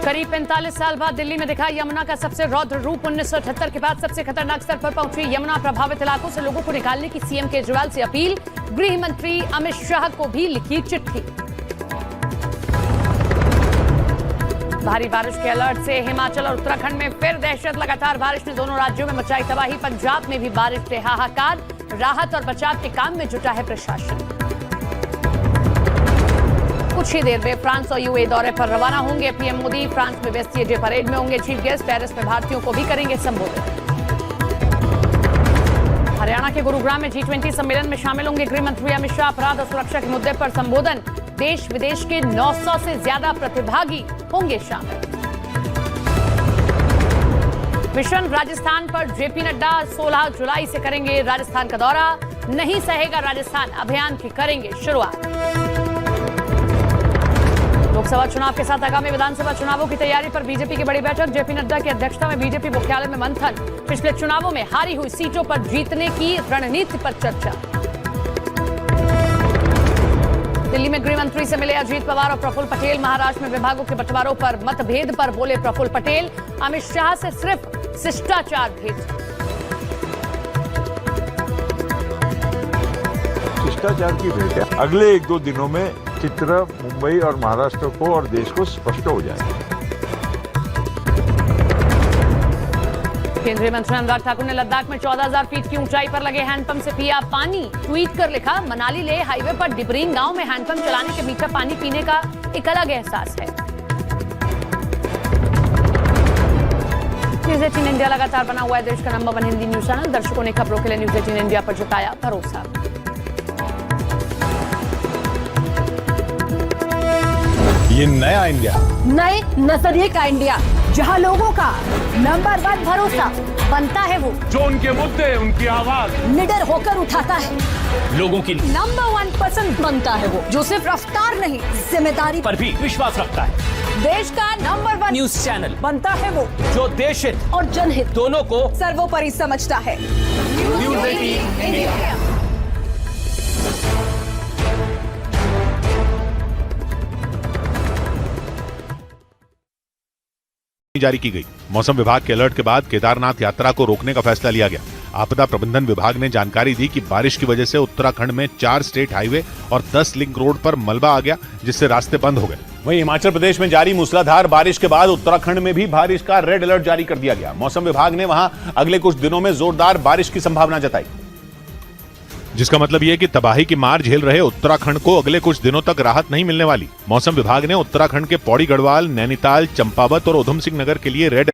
करीब 45 साल बाद दिल्ली में दिखा यमुना का सबसे रौद्र रूप। 1978 के बाद सबसे खतरनाक स्तर पर पहुंची यमुना। प्रभावित इलाकों से लोगों को निकालने की सीएम केजरीवाल से अपील। गृह मंत्री अमित शाह को भी लिखी चिट्ठी। भारी बारिश के अलर्ट से हिमाचल और उत्तराखंड में फिर दहशत। लगातार बारिश ने दोनों राज्यों में मचाई तबाही। पंजाब में भी बारिश से हाहाकार। राहत और बचाव के काम में जुटा है प्रशासन। कुछ ही देर में फ्रांस और यूएई दौरे पर रवाना होंगे पीएम मोदी। फ्रांस में वेस्टिए डे परेड में होंगे चीफ गेस्ट। पेरिस में भारतीयों को भी करेंगे संबोधित। हरियाणा के गुरुग्राम में G20 सम्मेलन में शामिल होंगे गृह मंत्री अमित शाह। अपराध और सुरक्षा के मुद्दे पर संबोधन। देश विदेश के 900 से ज्यादा प्रतिभागी होंगे शामिल। मिशन राजस्थान पर जेपी नड्डा 16 जुलाई से करेंगे राजस्थान का दौरा। नहीं सहेगा राजस्थान अभियान की करेंगे शुरुआत। लोकसभा चुनाव के साथ आगामी विधानसभा चुनावों की तैयारी पर बीजेपी की बड़ी बैठक। जेपी नड्डा की अध्यक्षता में बीजेपी मुख्यालय में मंथन। पिछले चुनावों में हारी हुई सीटों पर जीतने की रणनीति पर चर्चा। दिल्ली में गृह मंत्री से मिले अजीत पवार और प्रफुल्ल पटेल। महाराष्ट्र में विभागों के बंटवारों पर मतभेद पर बोले प्रफुल्ल पटेल। अमित शाह से सिर्फ शिष्टाचार भेंट। शिष्टाचार की भेंट है। अगले 1-2 दिनों में चित्र मुंबई और महाराष्ट्र को और देश को स्पष्ट हो जाएगा। केंद्रीय मंत्री अनुराग ठाकुर ने लद्दाख में 14,000 फीट की ऊंचाई पर लगे हैंडपंप से पिया पानी। ट्वीट कर लिखा, मनाली ले हाईवे पर डिबरीन गांव में हैंडपंप चलाने से मीठा पानी पीने का एक अलग एहसास है। न्यूज 18 इंडिया लगातार बना हुआ है देश का नंबर 1 हिंदी न्यूज चैनल। दर्शकों ने खबरों के लिए न्यूज 18 इंडिया पर जताया भरोसा। ये नया इंडिया, नए नजरिए का इंडिया, जहां लोगों का नंबर 1 भरोसा बनता है वो जो उनके मुद्दे, उनकी आवाज निडर होकर उठाता है। लोगों की नंबर 1 पसंद बनता है वो जो सिर्फ रफ्तार नहीं जिम्मेदारी पर भी विश्वास रखता है। देश का नंबर 1 न्यूज चैनल बनता है वो जो देश हित और जनहित दोनों को सर्वोपरि समझता है। न्यूज 18 इंडिया जारी की गई। मौसम विभाग के अलर्ट के बाद केदारनाथ यात्रा को रोकने का फैसला लिया गया। आपदा प्रबंधन विभाग ने जानकारी दी कि बारिश की वजह से उत्तराखंड में 4 स्टेट हाईवे और 10 लिंक रोड पर मलबा आ गया, जिससे रास्ते बंद हो गए। वहीं हिमाचल प्रदेश में जारी मूसलाधार बारिश के बाद उत्तराखंड में भी बारिश का रेड अलर्ट जारी कर दिया गया। मौसम विभाग ने वहां अगले कुछ दिनों में जोरदार बारिश की संभावना जताई, जिसका मतलब यह कि तबाही की मार झेल रहे उत्तराखंड को अगले कुछ दिनों तक राहत नहीं मिलने वाली। मौसम विभाग ने उत्तराखंड के पौड़ी गढ़वाल, नैनीताल, चंपावत और उधम सिंह नगर के लिए रेड